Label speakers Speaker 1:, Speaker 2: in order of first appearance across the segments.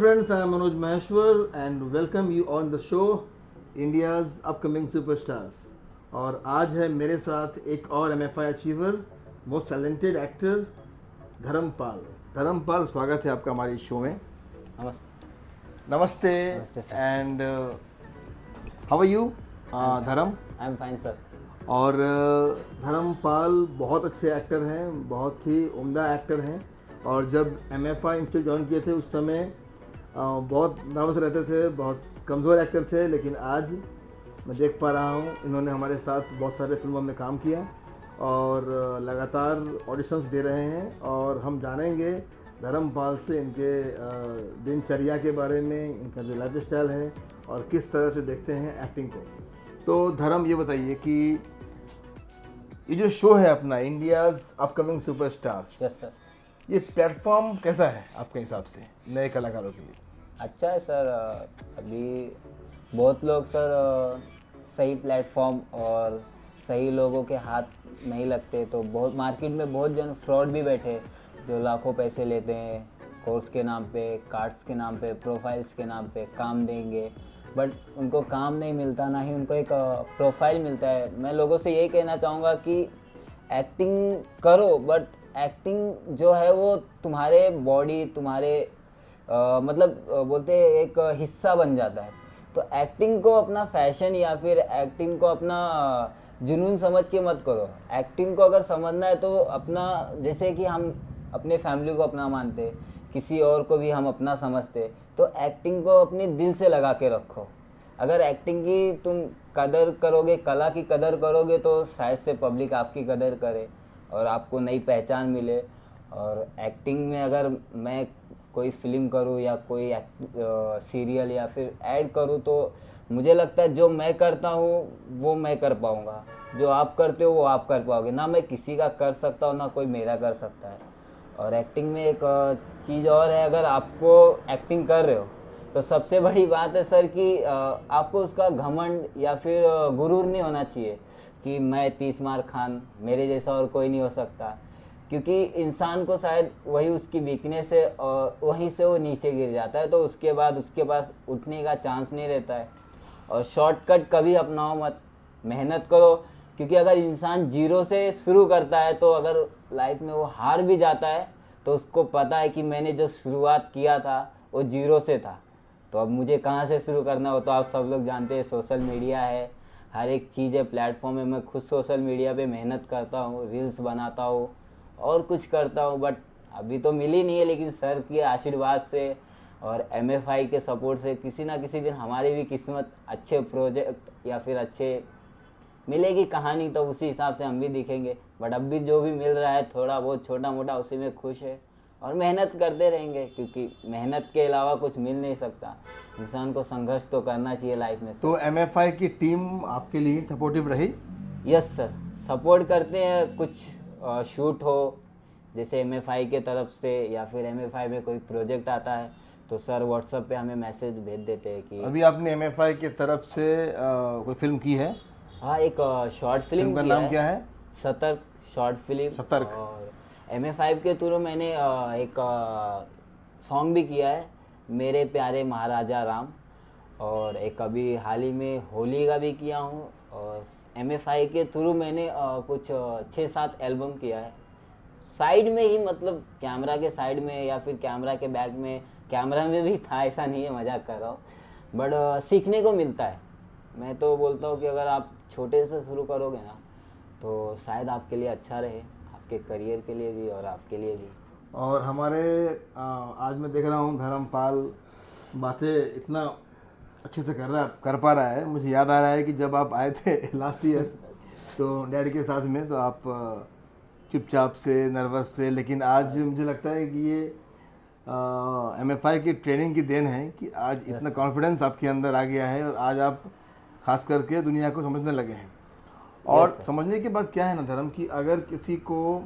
Speaker 1: friends, I am Manoj Maheshwar and welcome you on the show India's upcoming superstars. और आज है मेरे साथ एक और MFI achiever, most talented actor Dharampal. Dharampal, स्वागत है आपका हमारे इस शो में।
Speaker 2: नमस्ते।
Speaker 1: नमस्ते
Speaker 2: sir.
Speaker 1: And how are you Dharam?
Speaker 2: I am fine sir.
Speaker 1: और धर्मपाल बहुत अच्छे एक्टर हैं, बहुत ही उम्दा एक्टर हैं। और जब MFI इंस्टीट्यूट ज्वाइन किए थे उस समय बहुत नर्वस रहते थे, बहुत कमज़ोर एक्टर थे, लेकिन आज मैं देख पा रहा हूँ इन्होंने हमारे साथ बहुत सारे फिल्मों में काम किया और लगातार ऑडिशंस दे रहे हैं। और हम जानेंगे धर्मपाल से इनके दिनचर्या के बारे में, इनका जो लाइफ स्टाइल है और किस तरह से देखते हैं एक्टिंग को। तो धर्म, ये बताइए कि ये जो शो है अपना India's upcoming superstars,
Speaker 2: yes sir.
Speaker 1: ये प्लेटफॉर्म कैसा है आपके हिसाब से नए कलाकारों के लिए?
Speaker 2: अच्छा है सर। अभी बहुत लोग सर सही प्लेटफॉर्म और सही लोगों के हाथ नहीं लगते, तो बहुत मार्केट में बहुत जन फ्रॉड भी बैठे जो लाखों पैसे लेते हैं कोर्स के नाम पे, कार्ड्स के नाम पे, प्रोफाइल्स के नाम पे काम देंगे, बट उनको काम नहीं मिलता, ना ही उनको एक प्रोफाइल मिलता है। मैं लोगों से यही कहना चाहूँगा कि एक्टिंग करो, बट एक्टिंग जो है वो तुम्हारे बॉडी, तुम्हारे बोलते हैं एक हिस्सा बन जाता है। तो एक्टिंग को अपना फैशन या फिर एक्टिंग को अपना जुनून समझ के मत करो। एक्टिंग को अगर समझना है तो अपना, जैसे कि हम अपने फैमिली को अपना मानते, किसी और को भी हम अपना समझते, तो एक्टिंग को अपने दिल से लगा के रखो। अगर एक्टिंग की तुम कदर करोगे, कला की कदर करोगे, तो शायद से पब्लिक आपकी कदर करे और आपको नई पहचान मिले। और एक्टिंग में अगर मैं कोई फिल्म करूँ या कोई सीरियल या फिर ऐड करूँ, तो मुझे लगता है जो मैं करता हूँ वो मैं कर पाऊँगा, जो आप करते हो वो आप कर पाओगे। ना मैं किसी का कर सकता हूँ, ना कोई मेरा कर सकता है। और एक्टिंग में एक चीज़ और है, अगर आपको एक्टिंग कर रहे हो तो सबसे बड़ी बात है सर कि आपको उसका घमंड या फिर गुरूर नहीं होना चाहिए कि मैं 30 मार खान, मेरे जैसा और कोई नहीं हो सकता। क्योंकि इंसान को शायद वही उसकी वीकनेस है और वहीं से वो नीचे गिर जाता है, तो उसके बाद उसके पास उठने का चांस नहीं रहता है। और शॉर्टकट कभी अपनाओ मत, मेहनत करो। क्योंकि अगर इंसान जीरो से शुरू करता है, तो अगर लाइफ में वो हार भी जाता है तो उसको पता है कि मैंने जो शुरुआत किया था वो जीरो से था, तो अब मुझे कहाँ से शुरू करना हो। तो आप सब लोग जानते हैं सोशल मीडिया है, हर एक चीज़ है, प्लेटफॉर्म है। मैं खुद सोशल मीडिया पे मेहनत करता हूँ, रील्स बनाता हूँ और कुछ करता हूँ, बट अभी तो मिली नहीं है। लेकिन सर के आशीर्वाद से और MFI के सपोर्ट से किसी ना किसी दिन हमारी भी किस्मत अच्छे प्रोजेक्ट या फिर अच्छे मिलेगी कहानी, तो उसी हिसाब से हम भी दिखेंगे। बट अब भी जो भी मिल रहा है थोड़ा बहुत छोटा मोटा, उसी में खुश है और मेहनत करते रहेंगे, क्योंकि मेहनत के अलावा कुछ मिल नहीं सकता। इंसान को संघर्ष तो करना चाहिए लाइफ में।
Speaker 1: तो MFI की टीम आपके लिए सपोर्टिव रही?
Speaker 2: यस सर, सपोर्ट करते हैं। कुछ शूट हो जैसे MFI के तरफ से या फिर MFI में कोई प्रोजेक्ट आता है, तो सर व्हाट्सएप पे हमें मैसेज भेज देते हैं कि
Speaker 1: अभी आपने MFI के तरफ से कोई फिल्म की है?
Speaker 2: हाँ, एक शॉर्ट
Speaker 1: फिल्म
Speaker 2: फिल्म
Speaker 1: का
Speaker 2: किया
Speaker 1: नाम
Speaker 2: है,
Speaker 1: क्या है?
Speaker 2: सतर्क शॉर्ट फिल्म।
Speaker 1: सतर्क।
Speaker 2: और MFI के थ्रू मैंने एक सॉन्ग भी किया है, मेरे प्यारे महाराजा राम। और एक अभी हाल ही में होली का भी किया हूँ। और MFI के थ्रू मैंने कुछ 6-7 एल्बम किया है साइड में ही, मतलब कैमरा के साइड में या फिर कैमरा के बैक में। कैमरा में भी था, ऐसा नहीं है, मजाक कर रहा हूँ, बट सीखने को मिलता है। मैं तो बोलता हूँ कि अगर आप छोटे से शुरू करोगे ना, तो शायद आपके लिए अच्छा रहे, आपके करियर के लिए भी और आपके लिए भी।
Speaker 1: और हमारे आज मैं देख रहा हूँ धर्मपाल बातें इतना अच्छे से कर पा रहा है। मुझे याद आ रहा है कि जब आप आए थे लास्ट ईयर तो डैड के साथ में, तो आप चुपचाप से, नर्वस से, लेकिन आज मुझे लगता है कि ये MFI की ट्रेनिंग की देन है कि आज इतना कॉन्फिडेंस आपके अंदर आ गया है और आज आप खास करके दुनिया को समझने लगे हैं। और समझने की बात क्या है ना धर्म, कि अगर किसी को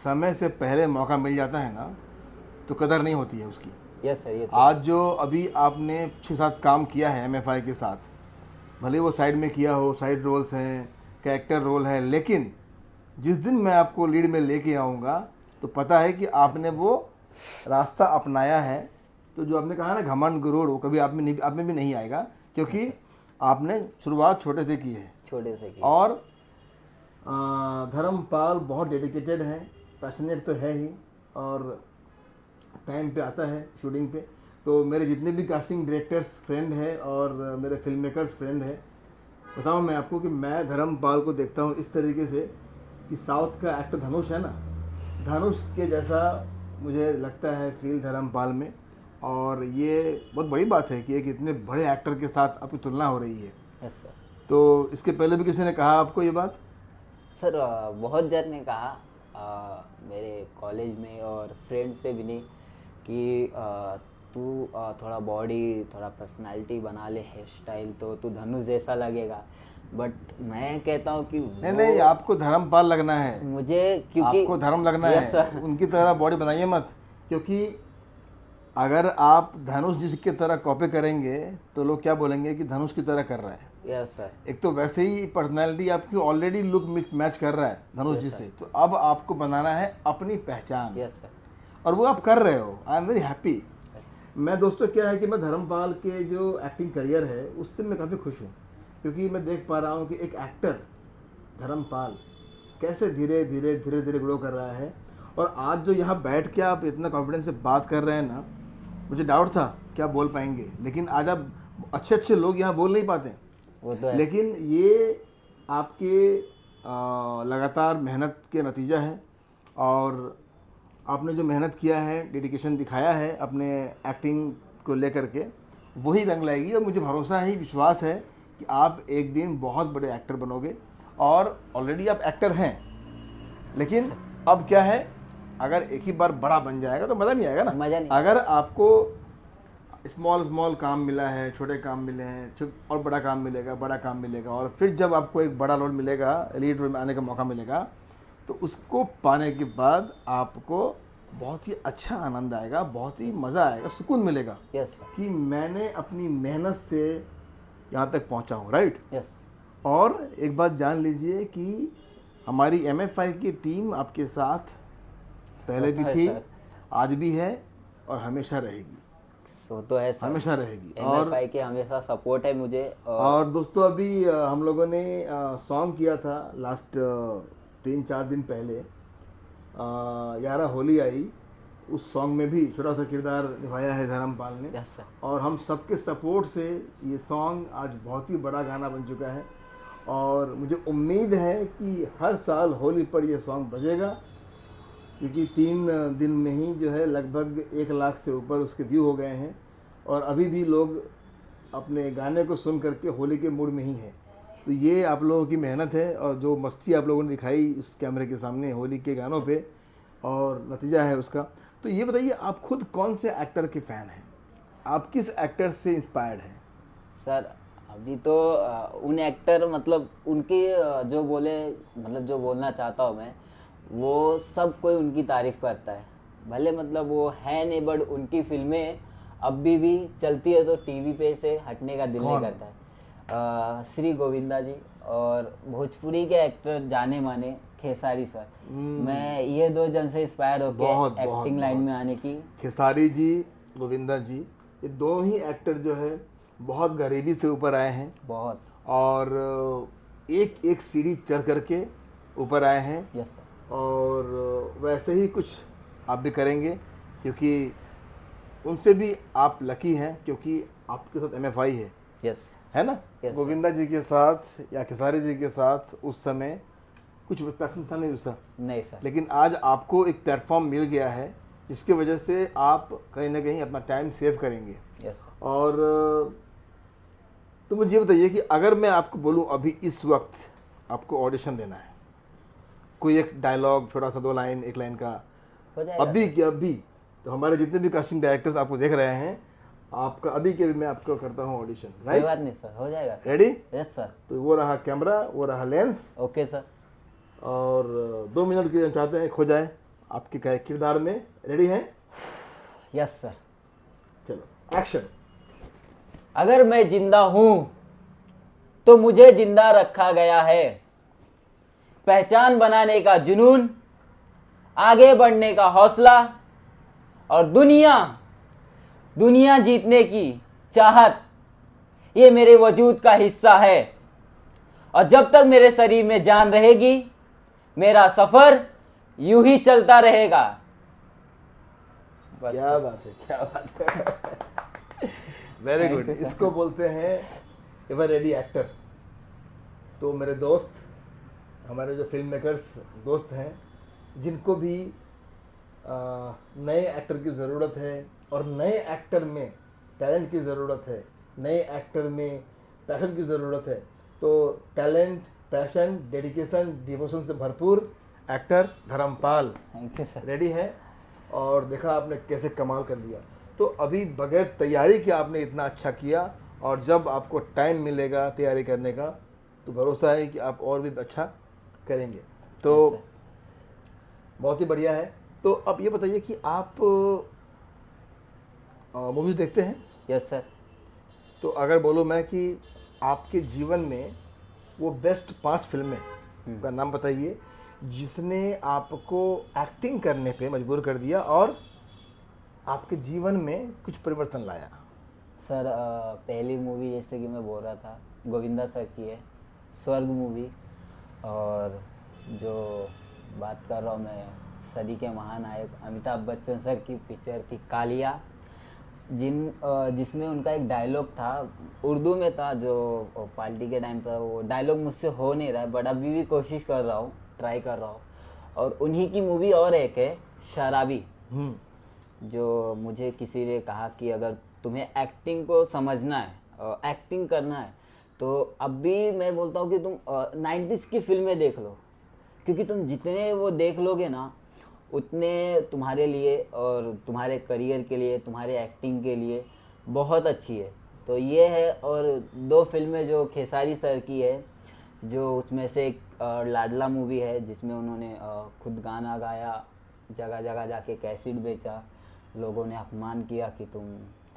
Speaker 1: समय से पहले मौका मिल जाता है ना, तो कदर नहीं होती है उसकी।
Speaker 2: यस सर, ये तो
Speaker 1: आज जो अभी आपने 6-7 काम किया है MFI के साथ, भले वो साइड में किया हो, साइड रोल्स हैं, कैरेक्टर रोल है, लेकिन जिस दिन मैं आपको लीड में लेके आऊँगा तो पता है कि आपने वो रास्ता अपनाया है। तो जो आपने कहा ना घमंड गुरूर, वो कभी आप में भी नहीं आएगा, क्योंकि आपने शुरुआत छोटे से की है।
Speaker 2: छोटे से की।
Speaker 1: और धर्मपाल बहुत डेडिकेटेड है, पैशनेट तो है ही, और टाइम पे आता है शूटिंग पे। तो मेरे जितने भी कास्टिंग डायरेक्टर्स फ्रेंड हैं और मेरे फिल्म मेकर्स फ्रेंड हैं, बताऊँ मैं आपको कि मैं धर्मपाल को देखता हूँ इस तरीके से कि साउथ का एक्टर धनुष है ना, धनुष के जैसा मुझे लगता है फील धर्मपाल में। और ये बहुत बड़ी बात है कि एक इतने बड़े एक्टर के साथ आपकी तुलना हो रही है।
Speaker 2: Yes sir.
Speaker 1: तो इसके पहले भी किसी ने कहा आपको ये बात?
Speaker 2: सर बहुत जन ने कहा, मेरे कॉलेज में और फ्रेंड से भी नहीं, कि तू थोड़ा बॉडी, थोड़ा पर्सनालिटी बना ले, हेयर स्टाइल, तो तू धनुष जैसा लगेगा। बट मैं कहता हूँ कि
Speaker 1: नहीं, आपको धर्मपाल लगना है,
Speaker 2: मुझे, क्योंकि
Speaker 1: आपको धर्म लगना
Speaker 2: Yes,
Speaker 1: है,
Speaker 2: sir.
Speaker 1: उनकी तरह बॉडी बनाइए मत। क्योंकि अगर आप धनुष जी की तरह कॉपी करेंगे तो लोग क्या बोलेंगे कि धनुष की तरह कर रहा है।
Speaker 2: Yes sir.
Speaker 1: एक तो वैसे ही पर्सनैलिटी आपकी ऑलरेडी लुक मैच कर रहा है धनुष जी से, तो अब आपको बनाना है अपनी पहचान।
Speaker 2: Yes sir.
Speaker 1: और वो आप कर रहे हो। I am very happy. मैं दोस्तों क्या है कि मैं धर्मपाल के जो एक्टिंग करियर है उससे मैं काफ़ी खुश हूँ, क्योंकि मैं देख पा रहा हूँ कि एक एक्टर धर्मपाल कैसे धीरे धीरे धीरे धीरे ग्रो कर रहा है। और आज जो यहाँ बैठ के आप इतना कॉन्फिडेंस से बात कर रहे हैं ना, मुझे डाउट था क्या बोल पाएंगे, लेकिन आज आप अच्छे अच्छे लोग यहाँ बोल नहीं पाते,
Speaker 2: वो तो है।
Speaker 1: लेकिन ये आपके लगातार मेहनत के नतीजा है। और आपने जो मेहनत किया है, डेडिकेशन दिखाया है अपने एक्टिंग को लेकर के, वही रंग लाएगी। और मुझे भरोसा है, विश्वास है कि आप एक दिन बहुत बड़े एक्टर बनोगे। और ऑलरेडी आप एक्टर हैं, लेकिन अब क्या है, अगर एक ही बार बड़ा बन जाएगा तो मज़ा नहीं आएगा ना।
Speaker 2: मज़ा नहीं।
Speaker 1: अगर आपको स्मॉल काम मिला है, छोटे काम मिले हैं, और बड़ा काम मिलेगा, बड़ा काम मिलेगा, और फिर जब आपको एक बड़ा रोल मिलेगा, लीड रोल में आने का मौका मिलेगा, तो उसको पाने के बाद आपको बहुत ही अच्छा आनंद आएगा, बहुत ही मज़ा आएगा, सुकून मिलेगा।
Speaker 2: Yes sir.
Speaker 1: कि मैंने अपनी मेहनत से यहाँ तक पहुँचा हूँ, राइट।
Speaker 2: यस।
Speaker 1: और एक बात जान लीजिए कि हमारी MFI की टीम आपके साथ पहले भी थी, आज भी है, और हमेशा रहेगी।
Speaker 2: वो तो है सर,
Speaker 1: हमेशा रहेगी।
Speaker 2: MFI के हमेशा सपोर्ट है मुझे।
Speaker 1: और दोस्तों अभी हम लोगों ने सॉन्ग किया था लास्ट 3-4 दिन पहले, यारा होली आई, उस सॉन्ग में भी छोटा सा किरदार निभाया है धर्मपाल ने।
Speaker 2: Yes sir.
Speaker 1: और हम सबके सपोर्ट से ये सॉन्ग आज बहुत ही बड़ा गाना बन चुका है। और मुझे उम्मीद है कि हर साल होली पर ये सॉन्ग बजेगा, क्योंकि 3 दिन में ही जो है लगभग 1 लाख से ऊपर उसके व्यू हो गए हैं। और अभी भी लोग अपने गाने को सुन करके होली के मूड में ही हैं। तो ये आप लोगों की मेहनत है, और जो मस्ती आप लोगों ने दिखाई उस कैमरे के सामने होली के गानों पे, और नतीजा है उसका। तो ये बताइए, आप खुद कौन से एक्टर के फ़ैन हैं? आप किस एक्टर से इंस्पायर्ड हैं?
Speaker 2: सर अभी तो उन एक्टर, मतलब उनकी जो बोले, मतलब जो बोलना चाहता हूँ मैं, वो सब कोई उनकी तारीफ़ करता है। भले मतलब वो है नहीं, बट उनकी फिल्में अभी भी चलती है तो टीवी पे से हटने का दिल नहीं करता है। श्री गोविंदा जी, और भोजपुरी के एक्टर जाने माने खेसारी सर। मैं ये 2 जन से इंस्पायर होकर एक्टिंग लाइन में आने की।
Speaker 1: खेसारी जी, गोविंदा जी, ये 2 ही एक्टर जो है बहुत गरीबी से ऊपर आए हैं,
Speaker 2: बहुत,
Speaker 1: और एक एक सीढ़ी चढ़ करके ऊपर आए हैं।
Speaker 2: Yes sir.
Speaker 1: और वैसे ही कुछ आप भी करेंगे, क्योंकि उनसे भी आप लकी हैं, क्योंकि आपके साथ MFI है।
Speaker 2: यस।
Speaker 1: है ना।
Speaker 2: Yes,
Speaker 1: गोविंदा जी के साथ या खेसारी जी के साथ उस समय कुछ प्लेटफॉर्म था नहीं उसका,
Speaker 2: नहीं सर।
Speaker 1: लेकिन आज आपको एक प्लेटफॉर्म मिल गया है, जिसकी वजह से आप कहीं ना कहीं अपना टाइम सेव करेंगे।
Speaker 2: Yes sir.
Speaker 1: और तो मुझे ये बताइए कि अगर मैं आपको बोलूं अभी इस वक्त आपको ऑडिशन देना है, कोई एक डायलॉग, छोटा सा 2 लाइन, 1 लाइन का,
Speaker 2: हो जाएगा
Speaker 1: अभी क्या अभी, तो हमारे जितने भी कास्टिंग डायरेक्टर्स आपको देख रहे हैं, आपका अभी के भी मैं आपको करता हूँ ऑडिशन, राइट?
Speaker 2: कोई बात नहीं सर, हो जाएगा।
Speaker 1: रेडी?
Speaker 2: Yes sir.
Speaker 1: तो वो रहा कैमरा, वो रहा लेंस,
Speaker 2: ओके सर।
Speaker 1: और 2 मिनट के लिए चाहते हैं खो जाए आपके किरदार में। रेडी हैं?
Speaker 2: Yes sir.
Speaker 1: चलो एक्शन।
Speaker 2: अगर मैं जिंदा हूं तो मुझे जिंदा रखा गया है, पहचान बनाने का जुनून, आगे बढ़ने का हौसला, और दुनिया दुनिया जीतने की चाहत ये मेरे वजूद का हिस्सा है, और जब तक मेरे शरीर में जान रहेगी मेरा सफर यूं ही चलता रहेगा। बस
Speaker 1: क्या बात है, क्या बात है। Very good. इसको बोलते हैं एवर रेडी एक्टर। तो मेरे दोस्त, हमारे जो फिल्म मेकर्स दोस्त हैं, जिनको भी नए एक्टर की ज़रूरत है और नए एक्टर में टैलेंट की ज़रूरत है, नए एक्टर में पैशन की ज़रूरत है, तो टैलेंट, पैशन, डेडिकेशन, डिवोशन से भरपूर actor Dharmpal
Speaker 2: thank you sir.
Speaker 1: Ready है। और देखा आपने कैसे कमाल कर लिया। तो अभी बगैर तैयारी के आपने इतना अच्छा किया, और जब आपको टाइम मिलेगा तैयारी करने का तो भरोसा है कि आप और भी अच्छा करेंगे। तो
Speaker 2: Yes, sir.
Speaker 1: बहुत ही बढ़िया है। तो अब ये बताइए कि आप मूवीज़ देखते हैं?
Speaker 2: Yes sir.
Speaker 1: तो अगर बोलूँ मैं कि आपके जीवन में वो बेस्ट 5 फिल्में का नाम बताइए जिसने आपको एक्टिंग करने पे मजबूर कर दिया और आपके जीवन में कुछ परिवर्तन लाया।
Speaker 2: सर पहली मूवी जैसे कि मैं बोल रहा था गोविंदा सर की है, स्वर्ग मूवी। और जो बात कर रहा हूँ मैं, सदी के महानायक अमिताभ बच्चन सर की पिक्चर थी कालिया, जिसमें उनका एक डायलॉग था, उर्दू में था, जो पार्टी के टाइम पर वो डायलॉग मुझसे हो नहीं रहा है, बट अभी भी कोशिश कर रहा हूँ, ट्राई कर रहा हूँ। और उन्हीं की मूवी और एक है शराबी, जो मुझे किसी ने कहा कि अगर तुम्हें एक्टिंग को समझना है, एक्टिंग करना है, तो अब भी मैं बोलता हूँ कि तुम 90s की फिल्में देख लो, क्योंकि तुम जितने वो देख लोगे ना उतने तुम्हारे लिए और तुम्हारे करियर के लिए, तुम्हारे एक्टिंग के लिए बहुत अच्छी है। तो ये है। और 2 फिल्में जो खेसारी सर की है, जो उसमें से एक लाडला मूवी है जिसमें उन्होंने खुद गाना गाया, जगह जगह जाके कैसेट बेचा, लोगों ने अपमान किया कि तुम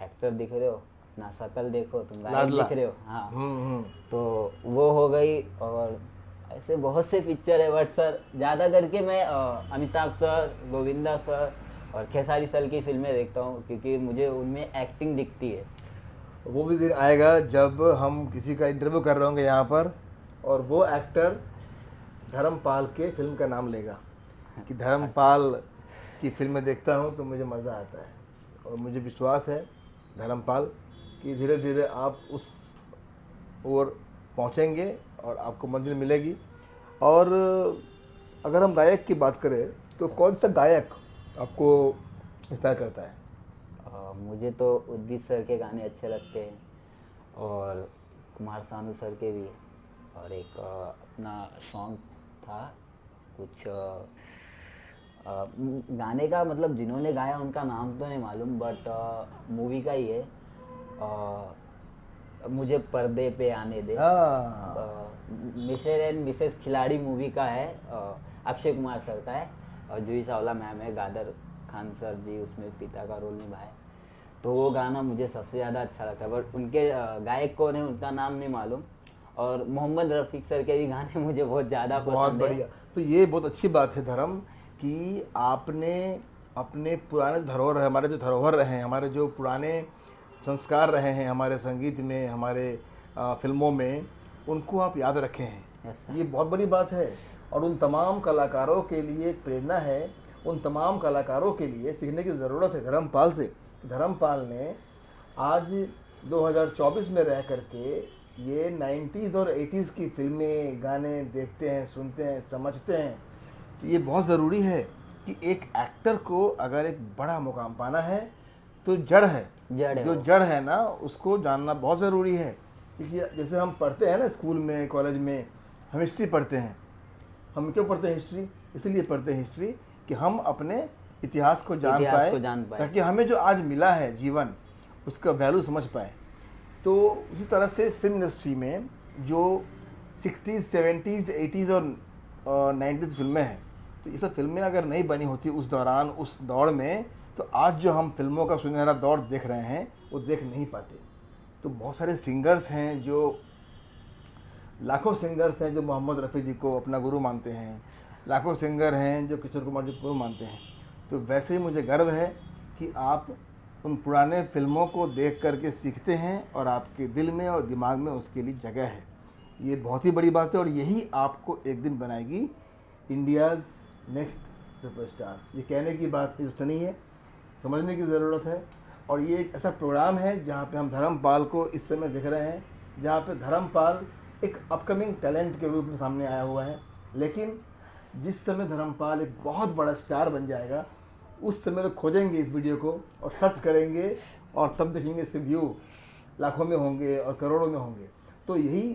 Speaker 2: एक्टर दिख रहे हो, अपना शक्ल देखो, तुम गायक दिख रहे हो। हाँ, तो वो हो गई। और ऐसे बहुत से पिक्चर है, बट सर ज़्यादा करके मैं अमिताभ सर, गोविंदा सर और खेसारी सर की फिल्में देखता हूँ, क्योंकि मुझे उनमें एक्टिंग दिखती है।
Speaker 1: वो भी दिन आएगा जब हम किसी का इंटरव्यू कर रहे होंगे यहाँ पर और वो एक्टर धर्मपाल के फिल्म का नाम लेगा कि धर्मपाल की फिल्में देखता हूँ तो मुझे मज़ा आता है। और मुझे विश्वास है धर्मपाल कि धीरे धीरे आप उस ओर पहुँचेंगे और आपको मंजिल मिलेगी। और अगर हम गायक की बात करें तो कौन सा गायक आपको इंस्पायर करता है?
Speaker 2: मुझे तो उदित सर के गाने अच्छे लगते हैं, और कुमार सानू सर के भी। और एक अपना सॉन्ग था कुछ गाने का, मतलब जिन्होंने गाया उनका नाम तो नहीं मालूम, बट मूवी का ही है, मुझे पर्दे पे आने दे। मिस्टर एंड मिसेस खिलाड़ी मूवी का है, अक्षय कुमार सर का है, और जूही चावला मैम है, गादर खान सर जी उसमें पिता का रोल निभाए। तो वो गाना मुझे सबसे ज़्यादा अच्छा लगता है, बट उनके गायक कौन है उनका नाम नहीं मालूम। और मोहम्मद रफ़ीक सर के भी गाने मुझे बहुत ज़्यादा
Speaker 1: बहुत
Speaker 2: पसंद है।
Speaker 1: बढ़िया। तो ये बहुत अच्छी बात है धर्म कि आपने अपने पुराने धरोहर, हमारे जो धरोहर रहे हैं, हमारे जो पुराने संस्कार रहे हैं हमारे संगीत में, हमारे फिल्मों में, उनको आप याद रखे हैं।
Speaker 2: Yes, sir.
Speaker 1: ये बहुत बड़ी बात है और उन तमाम कलाकारों के लिए एक प्रेरणा है, उन तमाम कलाकारों के लिए सीखने की ज़रूरत है धर्मपाल से। धर्मपाल ने आज 2024 में रह करके ये 90s और 80s की फिल्में, गाने देखते हैं, सुनते हैं, समझते हैं। तो ये बहुत ज़रूरी है कि एक एक्टर को अगर एक बड़ा मुकाम पाना है तो जड़ है, जो जड़ है ना उसको जानना बहुत ज़रूरी है। क्योंकि जैसे हम पढ़ते हैं ना स्कूल में, कॉलेज में, हम हिस्ट्री पढ़ते हैं। हम क्यों पढ़ते हैं हिस्ट्री? इसलिए पढ़ते हैं हिस्ट्री कि हम अपने इतिहास को जान पाए, ताकि हमें जो आज मिला है जीवन, उसका वैल्यू समझ पाए। तो उसी तरह से फिल्म इंडस्ट्री में जो 60s, 70s, 80s और 90s फिल्में हैं, तो ये सब फिल्में अगर नहीं बनी होती उस दौरान, उस दौर में, तो आज जो हम फिल्मों का सुनहरा दौर देख रहे हैं वो देख नहीं पाते। तो बहुत सारे सिंगर्स हैं, जो लाखों सिंगर्स हैं जो मोहम्मद रफ़ी जी को अपना गुरु मानते हैं, लाखों सिंगर हैं जो किशोर कुमार जी को गुरु मानते हैं। तो वैसे ही मुझे गर्व है कि आप उन पुराने फिल्मों को देख करके सीखते हैं और आपके दिल में और दिमाग में उसके लिए जगह है। ये बहुत ही बड़ी बात है और यही आपको एक दिन बनाएगी इंडियाज़ नेक्स्ट सुपरस्टार। ये कहने की बात नहीं है, समझने की ज़रूरत है। और ये एक ऐसा प्रोग्राम है जहाँ पे हम धर्मपाल को इस समय देख रहे हैं, जहाँ पे धर्मपाल एक अपकमिंग टैलेंट के रूप में सामने आया हुआ है। लेकिन जिस समय धर्मपाल एक बहुत बड़ा स्टार बन जाएगा, उस समय लोग खोजेंगे इस वीडियो को और सर्च करेंगे और तब देखेंगे इसके व्यू लाखों में होंगे और करोड़ों में होंगे। तो यही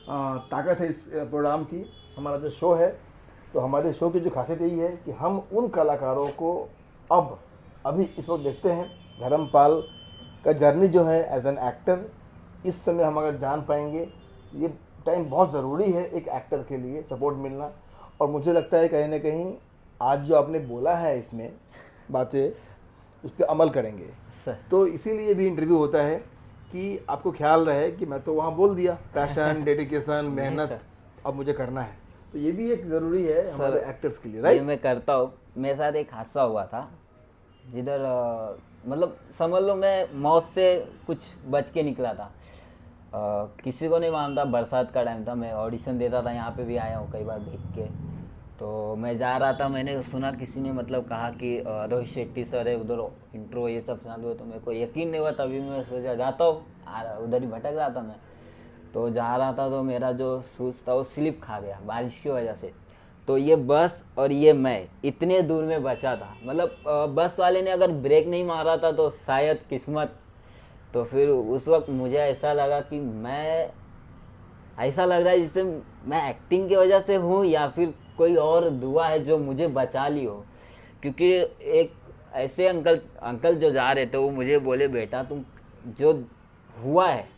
Speaker 1: ताकत है इस प्रोग्राम की, हमारा जो शो है। तो हमारे शो की जो खासियत यही है कि हम उन कलाकारों को अभी इस वक्त देखते हैं। धर्मपाल का जर्नी जो है एज एन एक्टर, इस समय हम अगर जान पाएंगे, ये टाइम बहुत ज़रूरी है एक एक्टर के लिए सपोर्ट मिलना। और मुझे लगता है कहीं ना कहीं आज जो आपने बोला है इसमें बातें, उस पर अमल करेंगे
Speaker 2: सर।
Speaker 1: तो इसीलिए भी इंटरव्यू होता है कि आपको ख्याल रहे कि मैं तो वहाँ बोल दिया पैशन, डेडिकेशन, मेहनत अब मुझे करना है। तो ये भी एक ज़रूरी है हमारे एक्टर्स के लिए,
Speaker 2: ये
Speaker 1: राइट?
Speaker 2: मैं करता हूँ। मेरे साथ एक हादसा हुआ था जिधर मतलब समझ लो मैं मौत से कुछ बच के निकला था। किसी को नहीं मालूम था, बरसात का टाइम था, मैं ऑडिशन देता था, यहाँ पे भी आया हूँ कई बार देख के। तो मैं जा रहा था, मैंने सुना किसी ने मतलब कहा कि रोहित शेट्टी सर है उधर, इंट्रो ये सब सुना दो। तो मेरे को यकीन नहीं हुआ, तभी मैं सोचा जाता हूँ, उधर ही भटक रहा था मैं। तो जा रहा था तो मेरा जो शूज़ था वो स्लिप खा गया बारिश की वजह से। तो ये बस और ये मैं इतने दूर में बचा था, मतलब बस वाले ने अगर ब्रेक नहीं मारा था तो शायद किस्मत। तो फिर उस वक्त मुझे ऐसा लगा कि मैं, ऐसा लग रहा है जैसे मैं एक्टिंग की वजह से हूँ या फिर कोई और दुआ है जो मुझे बचा ली हो। क्योंकि एक ऐसे अंकल जो जा रहे थे वो मुझे बोले, बेटा तुम जो हुआ है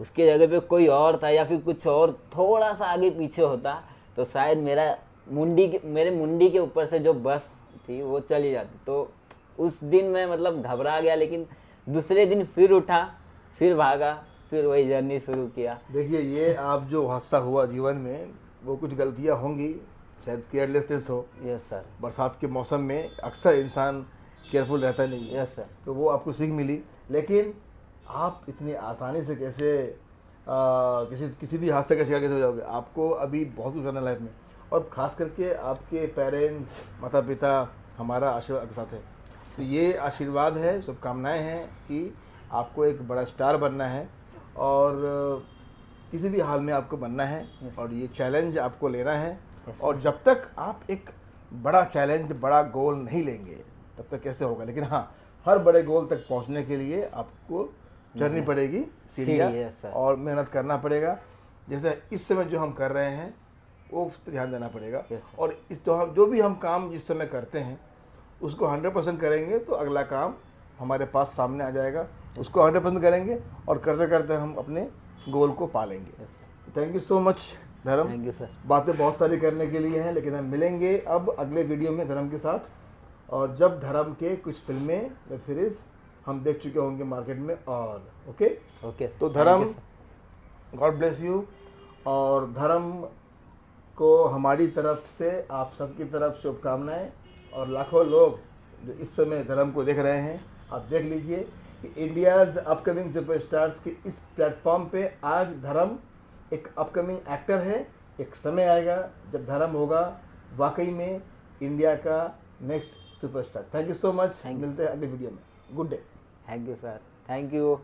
Speaker 2: उसके जगह पे कोई और था या फिर कुछ और थोड़ा सा आगे पीछे होता तो शायद मेरे मुंडी के ऊपर से जो बस थी वो चली जाती। तो उस दिन मैं मतलब घबरा गया, लेकिन दूसरे दिन फिर उठा, फिर भागा, फिर वही जर्नी शुरू किया।
Speaker 1: देखिए, ये आप जो हादसा हुआ जीवन में, वो कुछ गलतियाँ होंगी, शायद केयरलेसनेस हो।
Speaker 2: Yes sir.
Speaker 1: बरसात के मौसम में अक्सर इंसान केयरफुल रहता नहीं है।
Speaker 2: Yes sir.
Speaker 1: तो वो आपको सीख मिली। लेकिन आप इतनी आसानी से कैसे किसी भी हादसे का शिकार कैसे हो जाओगे? आपको अभी बहुत कुछ करना है लाइफ में, और ख़ास करके आपके पेरेंट्स, माता पिता हमारा आशीर्वाद के साथ है। तो ये आशीर्वाद है, शुभकामनाएं हैं कि आपको एक बड़ा स्टार बनना है और किसी भी हाल में आपको बनना है। और ये चैलेंज आपको लेना है। और जब तक आप एक बड़ा चैलेंज, बड़ा गोल नहीं लेंगे तब तक कैसे होगा? लेकिन हाँ, हर बड़े गोल तक पहुंचने के लिए आपको चढ़नी पड़ेगी सीढ़ियाँ और मेहनत करना पड़ेगा। जैसे इस समय जो हम कर रहे हैं वो उस पर ध्यान देना पड़ेगा। और इस जो भी हम काम जिस समय करते हैं उसको 100% करेंगे तो अगला काम हमारे पास सामने आ जाएगा। उसको 100% करेंगे और करते करते हम अपने गोल को पा लेंगे। थैंक यू सो मच धर्म।
Speaker 2: Thank you sir.
Speaker 1: बातें बहुत सारी करने के लिए हैं, लेकिन हम मिलेंगे अब अगले वीडियो में धर्म के साथ। और जब धर्म के कुछ फिल्में, वेब सीरीज हम देख चुके होंगे मार्केट में। और ओके तो धर्म, गॉड ब्लेस यू। और धर्म को हमारी तरफ से, आप सबकी तरफ शुभकामनाएं। और लाखों लोग जो इस समय धर्म को देख रहे हैं, आप देख लीजिए कि इंडियाज़ अपकमिंग सुपरस्टार्स के इस प्लेटफॉर्म पे आज धर्म एक अपकमिंग एक्टर है। एक समय आएगा जब धर्म होगा वाकई में इंडिया का next superstar. Thank you so much. मिलते हैं अगले वीडियो में। Good day.
Speaker 2: Thank you sir. Thank you.